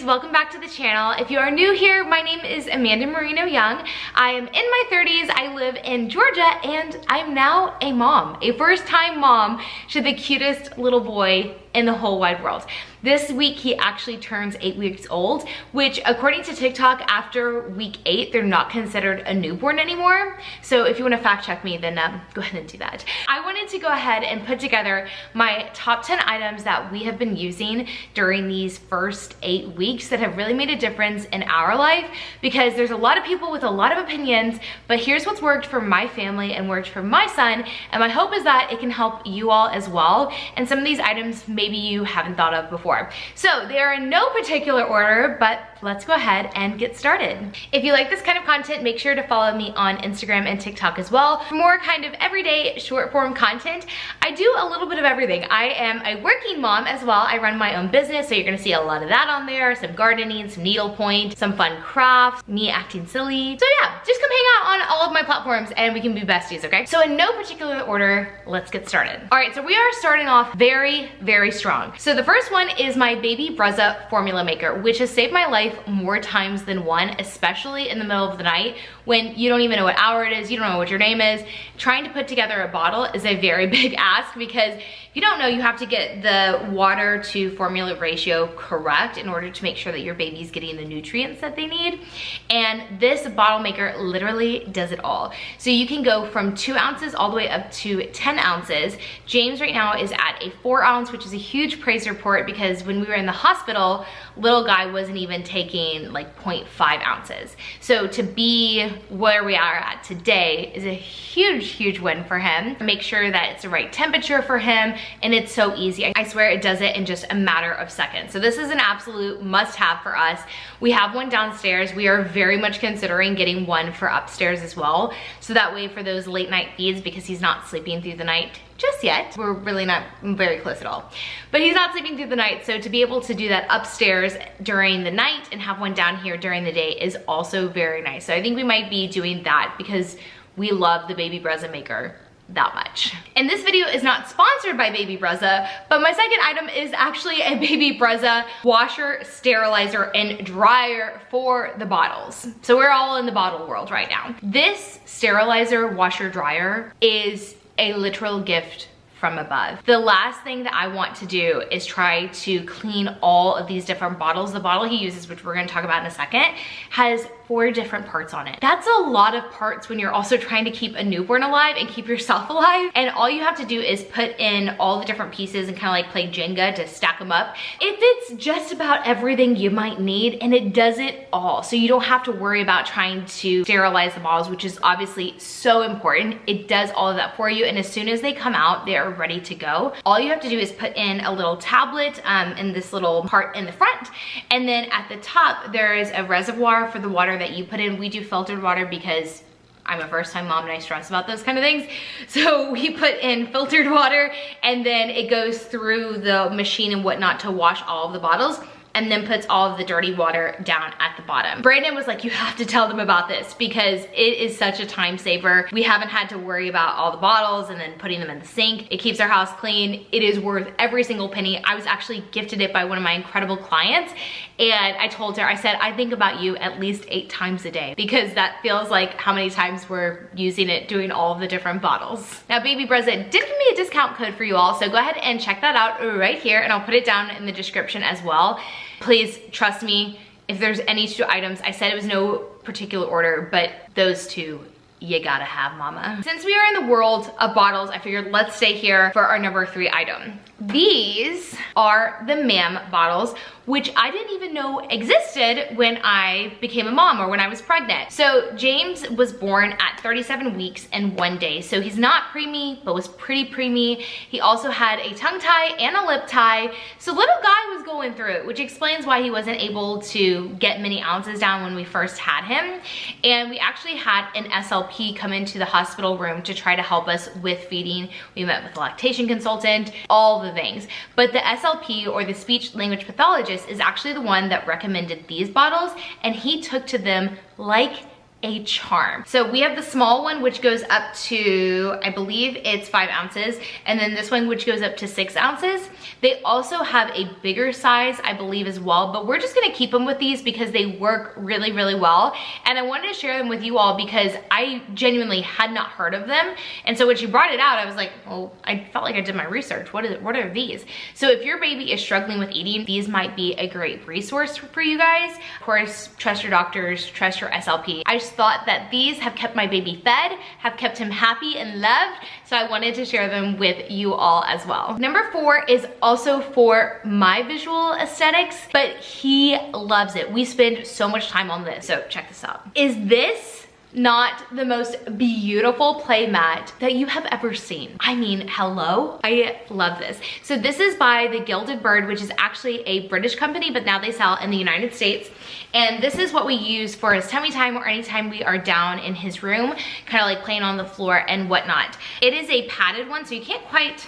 beauties, welcome back to the channel. If you are new here, my name is Amanda Moreno Young. I am in my 30s, I live in Georgia, and I'm now a mom, a first-time mom to the cutest little boy in the whole wide world. This week he actually turns 8 weeks old, which according to TikTok, after week 8, they're not considered a newborn anymore. So if you want to fact check me, then go ahead and do that. I wanted to go ahead and put together my top 10 items that we have been using during these first 8 weeks that have really made a difference in our life, because there's a lot of people with a lot of opinions, but here's what's worked for my family and worked for my son, and my hope is that it can help you all as well, and some of these items maybe you haven't thought of before. So they are in no particular order, but let's go ahead and get started. If you like this kind of content, make sure to follow me on Instagram and TikTok as well for more kind of everyday short form content. I do a little bit of everything. I am a working mom as well. I run my own business, so you're gonna see a lot of that on there, some gardening, some needlepoint, some fun crafts, me acting silly. So yeah, just come hang out on all of my platforms and we can be besties, okay? So in no particular order, let's get started. All right, so we are starting off very, very strong. So the first one is my Baby Brezza formula maker, which has saved my life more times than one, especially in the middle of the night when you don't even know what hour it is, you don't know what your name is. Trying to put together a bottle is a very big ask, because if you don't know, you have to get the water to formula ratio correct in order to make sure that your baby's getting the nutrients that they need. And this bottle maker literally does it all. So you can go from 2 ounces all the way up to 10 ounces. James right now is at a 4 ounce, which is a huge praise report, because when we were in the hospital, little guy wasn't even taking like 0.5 ounces. So to be where we are at today is a huge, huge win for him. Make sure that it's the right temperature for him, and it's so easy. I swear it does it in just a matter of seconds. So this is an absolute must-have for us. We have one downstairs. We are very much considering getting one for upstairs as well. So that way for those late night feeds, because he's not sleeping through the night just yet. We're really not very close at all. But he's not sleeping through the night, so to be able to do that upstairs during the night and have one down here during the day is also very nice. So I think we might be doing that because we love the Baby Brezza maker that much. And this video is not sponsored by Baby Brezza, but my second item is actually a Baby Brezza washer, sterilizer, and dryer for the bottles. So we're all in the bottle world right now. This sterilizer, washer, dryer is a literal gift from above. The last thing that I want to do is try to clean all of these different bottles. The bottle he uses, which we're gonna talk about in a second, has 4 different parts on it. That's a lot of parts when you're also trying to keep a newborn alive and keep yourself alive. And all you have to do is put in all the different pieces and kind of like play Jenga to stack them up. It fits just about everything you might need, and it does it all. So you don't have to worry about trying to sterilize the bottles, which is obviously so important. It does all of that for you, and as soon as they come out, they are ready to go. All you have to do is put in a little tablet in this little part in the front, and then at the top there is a reservoir for the water that you put in. We do filtered water because I'm a first-time mom and I stress about those kind of things. So we put in filtered water, and then it goes through the machine and whatnot to wash all of the bottles, and then puts all of the dirty water down at the bottom. Brandon was like, you have to tell them about this because it is such a time saver. We haven't had to worry about all the bottles and then putting them in the sink. It keeps our house clean. It is worth every single penny. I was actually gifted it by one of my incredible clients, and I told her, I said, I think about you at least 8 times a day, because that feels like how many times we're using it doing all of the different bottles. Now, Baby Brezza did give me a discount code for you all, so go ahead and check that out right here, and I'll put it down in the description as well. Please trust me, if there's any 2 items, I said it was no particular order, but those 2 you gotta have, mama. Since we are in the world of bottles, I figured let's stay here for our number 3 item. These are the MAM bottles, which I didn't even know existed when I became a mom or when I was pregnant. So James was born at 37 weeks and 1 day. So he's not preemie, but was pretty preemie. He also had a tongue tie and a lip tie. So little guy was going through it, which explains why he wasn't able to get many ounces down when we first had him. And we actually had an SLP come into the hospital room to try to help us with feeding. We met with a lactation consultant, all the things. But the SLP, or the speech language pathologist, is actually the one that recommended these bottles, and he took to them like a charm. So we have the small one, which goes up to, I believe it's 5 ounces, and then this one, which goes up to 6 ounces. They also have a bigger size, I believe, as well, but we're just gonna keep them with these because they work really, really well. And I wanted to share them with you all because I genuinely had not heard of them. And so when she brought it out, I was like, well, I felt like I did my research. What are these? So if your baby is struggling with eating, these might be a great resource for you guys. Of course, trust your doctors, trust your SLP. I just thought that these have kept my baby fed, have kept him happy and loved, so I wanted to share them with you all as well. Number 4 is also for my visual aesthetics, but he loves it. We spend so much time on this, so check this out. Is this not the most beautiful play mat that you have ever seen? I mean, hello? I love this. So this is by the Gilded Bird, which is actually a British company, but now they sell in the United States. And this is what we use for his tummy time or anytime we are down in his room, kind of like playing on the floor and whatnot. It is a padded one, so you can't quite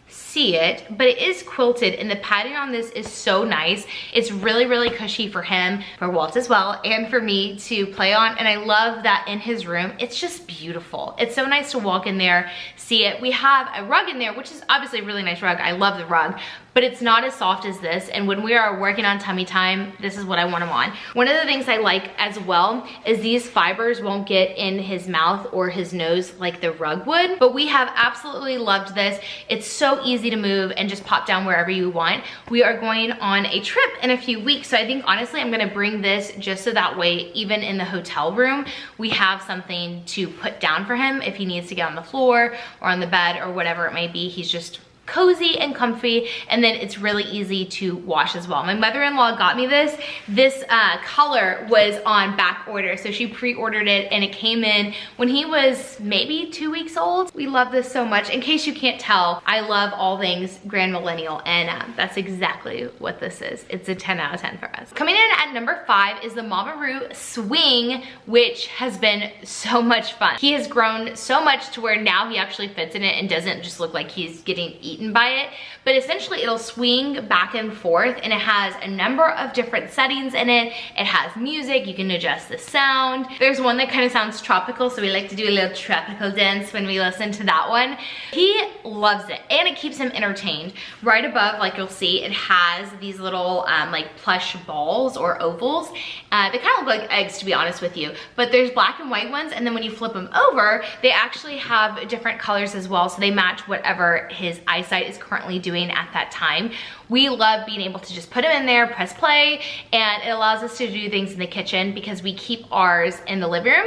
see it, but it is quilted, and the padding on this is so nice. It's really, really cushy for him, for Walt as well, and for me to play on. And I love that in his room, it's just beautiful. It's so nice to walk in there, see it. We have a rug in there, which is obviously a really nice rug. I love the rug, but it's not as soft as this. And when we are working on tummy time, this is what I want him on. One of the things I like as well is these fibers won't get in his mouth or his nose like the rug would, but we have absolutely loved this. It's so easy to move and just pop down wherever you want. We are going on a trip in a few weeks, so I think honestly I'm gonna bring this just so that way, even in the hotel room, we have something to put down for him if he needs to get on the floor or on the bed or whatever it may be. He's just cozy and comfy, and then it's really easy to wash as well. My mother-in-law got me this. This color was on back order, so she pre-ordered it and it came in when he was maybe 2 weeks old. We love this so much. In case you can't tell, I love all things Grand Millennial, and that's exactly what this is. It's a 10 out of 10 for us. Coming in at number 5 is the Mamaroo Swing, which has been so much fun. He has grown so much to where now he actually fits in it and doesn't just look like he's getting eaten by it, but essentially it'll swing back and forth, and it has a number of different settings in it. It has music, you can adjust the sound. There's one that kind of sounds tropical, so we like to do a little tropical dance when we listen to that one. He loves it, and it keeps him entertained. Right above, like you'll see, it has these little like plush balls or ovals. They kind of look like eggs, to be honest with you, but there's black and white ones, and then when you flip them over, they actually have different colors as well, so they match whatever his eyesight is currently doing at that time. We love being able to just put him in there, press play, and it allows us to do things in the kitchen because we keep ours in the living room.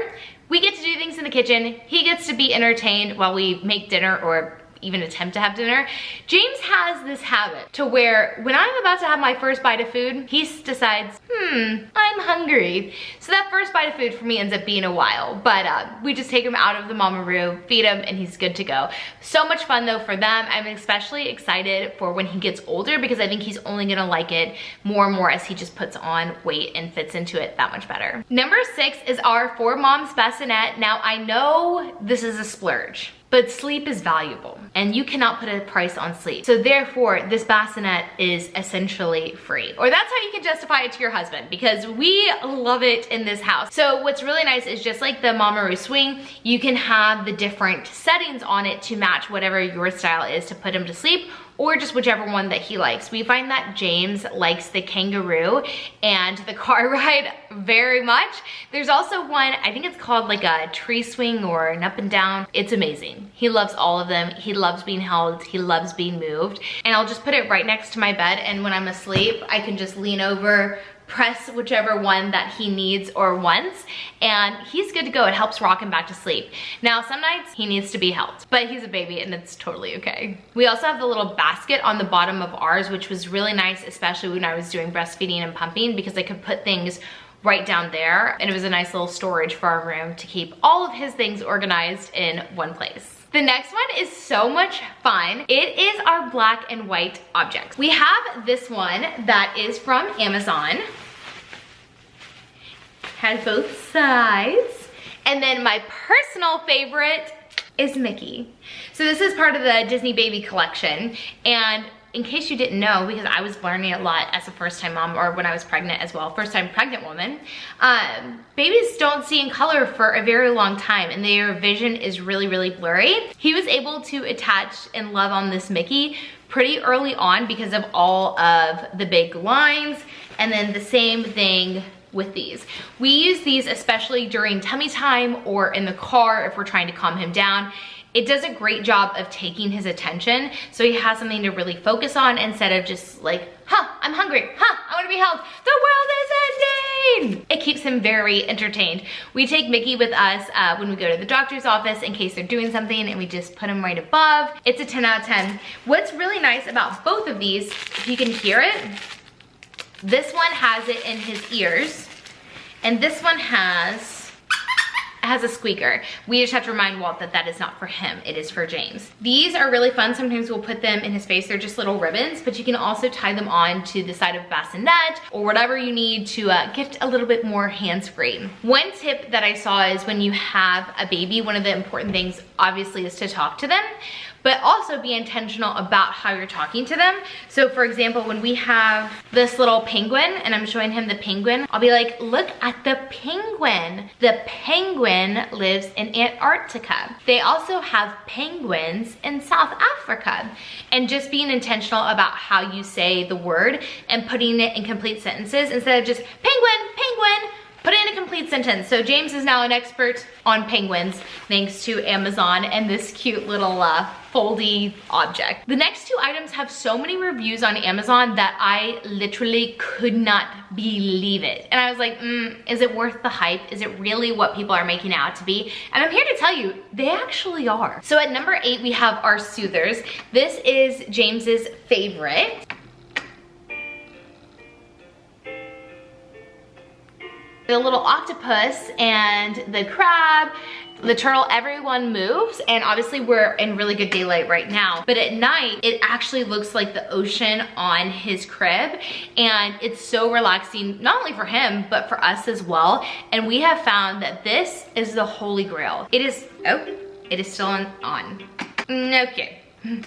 We get to do things in the kitchen. He gets to be entertained while we make dinner or even attempt to have dinner. James has this habit to where when I'm about to have my first bite of food, he decides, I'm hungry. So that first bite of food for me ends up being a while, but we just take him out of the Mamaroo, feed him, and he's good to go. So much fun though for them. I'm especially excited for when he gets older because I think he's only gonna like it more and more as he just puts on weight and fits into it that much better. Number 6 is our 4 Moms bassinet. Now I know this is a splurge, but sleep is valuable and you cannot put a price on sleep. So therefore, this bassinet is essentially free. Or that's how you can justify it to your husband because we love it in this house. So what's really nice is just like the Mamaroo Swing, you can have the different settings on it to match whatever your style is to put him to sleep, or just whichever one that he likes. We find that James likes the kangaroo and the car ride very much. There's also one, I think it's called like a tree swing or an up and down. It's amazing. He loves all of them. He loves being held. He loves being moved. And I'll just put it right next to my bed, and when I'm asleep, I can just lean over, press whichever one that he needs or wants, and he's good to go. It helps rock him back to sleep. Now, some nights he needs to be held, but he's a baby and it's totally okay. We also have the little basket on the bottom of ours, which was really nice, especially when I was doing breastfeeding and pumping, because I could put things right down there, and it was a nice little storage for our room to keep all of his things organized in one place. The next one is so much fun. It is our black and white objects. We have this one that is from Amazon. Has both sides. And then my personal favorite is Mickey. So this is part of the Disney Baby collection, and in case you didn't know, because I was learning a lot as a first-time mom, or when I was pregnant as well, first-time pregnant woman, babies don't see in color for a very long time, and their vision is really, really blurry. He was able to attach and love on this Mickey pretty early on because of all of the big lines, and then the same thing with these. We use these especially during tummy time or in the car if we're trying to calm him down. It does a great job of taking his attention, so he has something to really focus on instead of just like, I'm hungry, I wanna be held, the world is ending! It keeps him very entertained. We take Mickey with us when we go to the doctor's office in case they're doing something, and we just put him right above. It's a 10 out of 10. What's really nice about both of these, if you can hear it, this one has it in his ears, and this one has a squeaker. We just have to remind Walt that that is not for him, it is for James. These are really fun. Sometimes we'll put them in his face. They're just little ribbons, but you can also tie them on to the side of a bassinet or whatever you need to get a little bit more hands-free. One tip that I saw is when you have a baby, one of the important things obviously is to talk to them, but also be intentional about how you're talking to them. So for example, when we have this little penguin and I'm showing him the penguin, I'll be like, look at the penguin. The penguin lives in Antarctica. They also have penguins in South Africa. And just being intentional about how you say the word and putting it in complete sentences instead of just penguin, penguin, put it in a complete sentence. So James is now an expert on penguins thanks to Amazon and this cute little foldy object. The next two items have so many reviews on Amazon that I literally could not believe it. And I was like, is it worth the hype? Is it really what people are making it out to be? And I'm here to tell you, they actually are. So at number 8, we have our soothers. This is James's favorite. The little octopus and the crab, the turtle, everyone moves, and obviously we're in really good daylight right now, but at night it actually looks like the ocean on his crib, and it's so relaxing, not only for him but for us as well. And we have found that this is the holy grail. It is still on. Okay.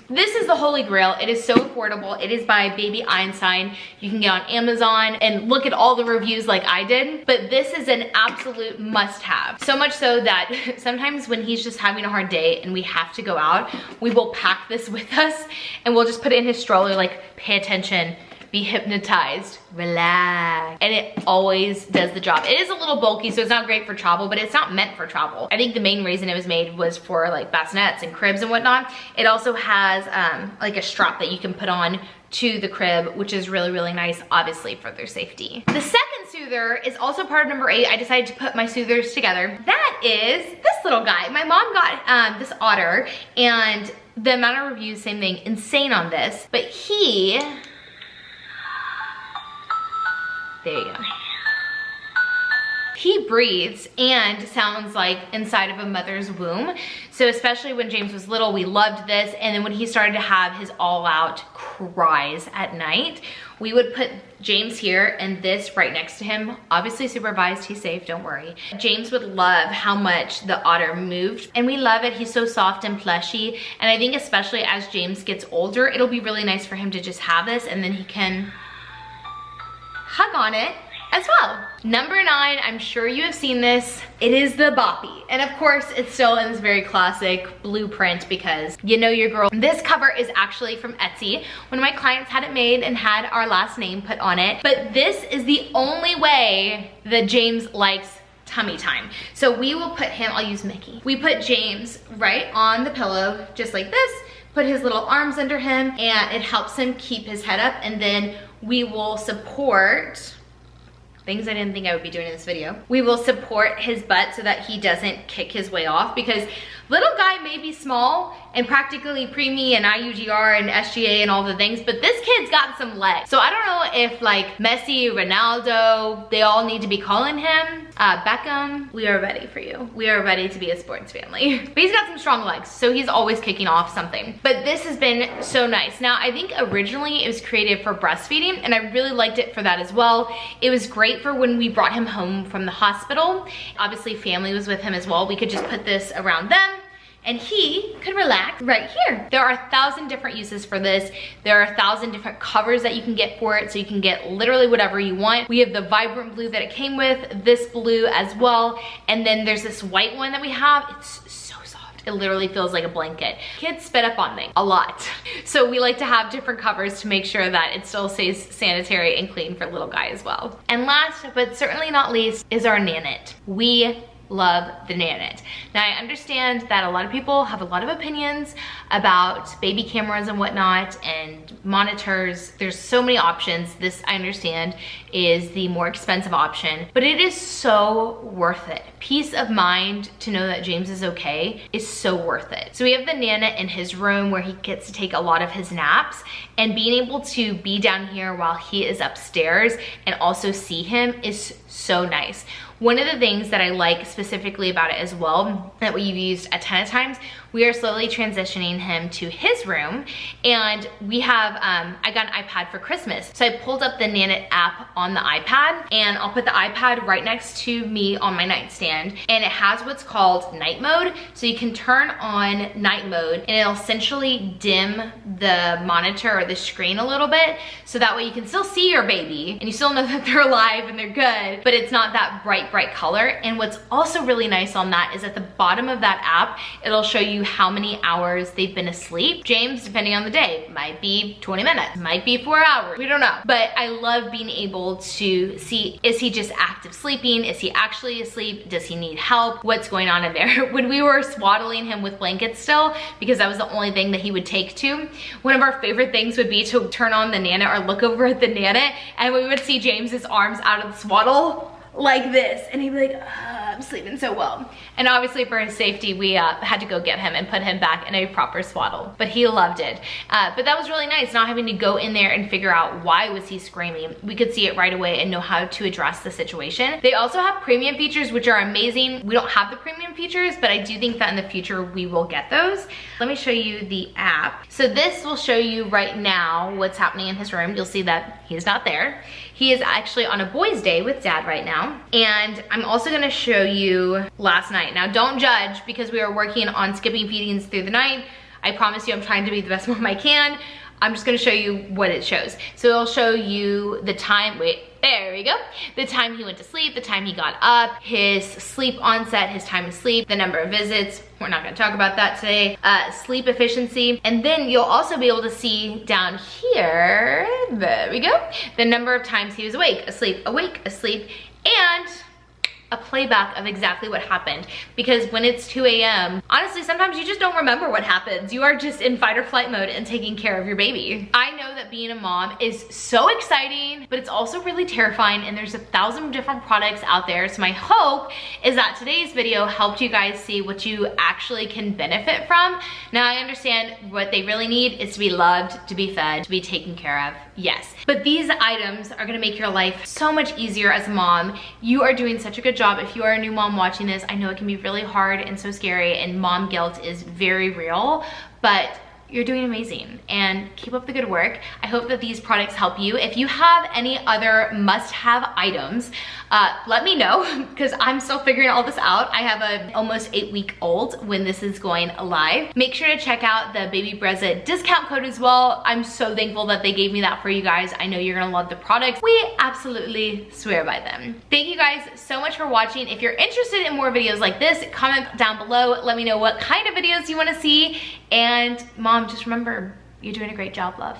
This is the holy grail. It is so affordable. It is by Baby Einstein. You can get on Amazon and look at all the reviews like I did, but this is an absolute must-have. So much so that sometimes when he's just having a hard day and we have to go out, we will pack this with us and we'll just put it in his stroller, like, pay attention, be hypnotized, relax, and it always does the job. It is a little bulky, so it's not great for travel, but it's not meant for travel. I think the main reason it was made was for like bassinets and cribs and whatnot. It also has like a strap that you can put on to the crib, which is really, really nice, obviously for their safety. The second soother is also part of number 8. I decided to put my soothers together. That is this little guy. My mom got this otter, and the amount of reviews, same thing, insane on this, but there you go. He breathes and sounds like inside of a mother's womb. So especially when James was little, we loved this. And then when he started to have his all-out cries at night, we would put James here and this right next to him. Obviously supervised, he's safe, don't worry. James would love how much the otter moved, and we love it. He's so soft and plushy. And I think especially as James gets older, it'll be really nice for him to just have this, and then he can hug on it as well. Number 9, I'm sure you have seen this. It is the Boppy. And of course, it's still in this very classic blueprint because you know your girl. This cover is actually from Etsy. One of my clients had it made and had our last name put on it. But this is the only way that James likes tummy time. So we will put him, I'll use Mickey. We put James right on the pillow, just like this, put his little arms under him, and it helps him keep his head up, and then we will support things I didn't think I would be doing in this video. We will support his butt so that he doesn't kick his way off, because little guy may be small and practically preemie and IUGR and SGA and all the things, but this kid's got some legs. So I don't know if like Messi, Ronaldo, they all need to be calling him Beckham. We are ready for you. We are ready to be a sports family. But he's got some strong legs, so he's always kicking off something. But this has been so nice. Now, I think originally it was created for breastfeeding, and I really liked it for that as well. It was great for when we brought him home from the hospital. Obviously, family was with him as well. We could just put this around them, and he could relax right here. There are 1,000 different uses for this. There are 1,000 different covers that you can get for it, so you can get literally whatever you want. We have the vibrant blue that it came with, this blue as well, and then there's this white one that we have. It's so soft. It literally feels like a blanket. Kids spit up on things a lot. So we like to have different covers to make sure that it still stays sanitary and clean for little guy as well. And last, but certainly not least, is our Nanit. We love the Nanit. Now I understand that a lot of people have a lot of opinions about baby cameras and whatnot and monitors. There's so many options. This, I understand, is the more expensive option, but it is so worth it. Peace of mind to know that James is okay is so worth it. So we have the Nanit in his room where he gets to take a lot of his naps, and being able to be down here while he is upstairs and also see him is so nice. One of the things that I like specifically about it as well, that we've used a ton of times, we are slowly transitioning him to his room, and we have, I got an iPad for Christmas. So I pulled up the Nanit app on the iPad, and I'll put the iPad right next to me on my nightstand, and it has what's called night mode. So you can turn on night mode, and it'll essentially dim the monitor or the screen a little bit, so that way you can still see your baby, and you still know that they're alive and they're good, but it's not that bright color. And what's also really nice on that is at the bottom of that app, it'll show you how many hours they've been asleep. James, depending on the day, might be 20 minutes, might be 4 hours, we don't know. But I love being able to see, is he just active sleeping? Is he actually asleep? Does he need help? What's going on in there? When we were swaddling him with blankets still, because that was the only thing that he would take to, one of our favorite things would be to turn on the Nanit or look over at the Nanit, and we would see James's arms out of the swaddle like this, and he'd be like, I'm sleeping so well. And obviously for his safety, we had to go get him and put him back in a proper swaddle, but he loved it. But that was really nice, not having to go in there and figure out why was he screaming. We could see it right away and know how to address the situation. They also have premium features, which are amazing. We don't have the premium features, but I do think that in the future we will get those. Let me show you the app. So this will show you right now what's happening in his room. You'll see that he's not there. He is actually on a boys' day with dad right now. And I'm also gonna show you last night. Now don't judge, because we are working on skipping feedings through the night. I promise you I'm trying to be the best mom I can. I'm just gonna show you what it shows. So it'll show you the time, there we go. The time he went to sleep, the time he got up, his sleep onset, his time to sleep, the number of visits. We're not gonna talk about that today. Sleep efficiency. And then you'll also be able to see down here, there we go, the number of times he was awake, asleep, and a playback of exactly what happened. Because when it's 2 a.m., honestly, sometimes you just don't remember what happens. You are just in fight or flight mode and taking care of your baby. I know that being a mom is so exciting, but it's also really terrifying, and there's 1,000 different products out there. So my hope is that today's video helped you guys see what you actually can benefit from. Now I understand what they really need is to be loved, to be fed, to be taken care of, yes. But these items are gonna make your life so much easier as a mom. You are doing such a good job. If you are a new mom watching this, I know it can be really hard and so scary, and mom guilt is very real, but you're doing amazing, and keep up the good work. I hope that these products help you. If you have any other must-have items, let me know, because I'm still figuring all this out. I have an almost 8-week-old when this is going live. Make sure to check out the Baby Brezza discount code as well. I'm so thankful that they gave me that for you guys. I know you're gonna love the products. We absolutely swear by them. Thank you guys so much for watching. If you're interested in more videos like this, comment down below. Let me know what kind of videos you wanna see. And Mom, just remember, you're doing a great job, love.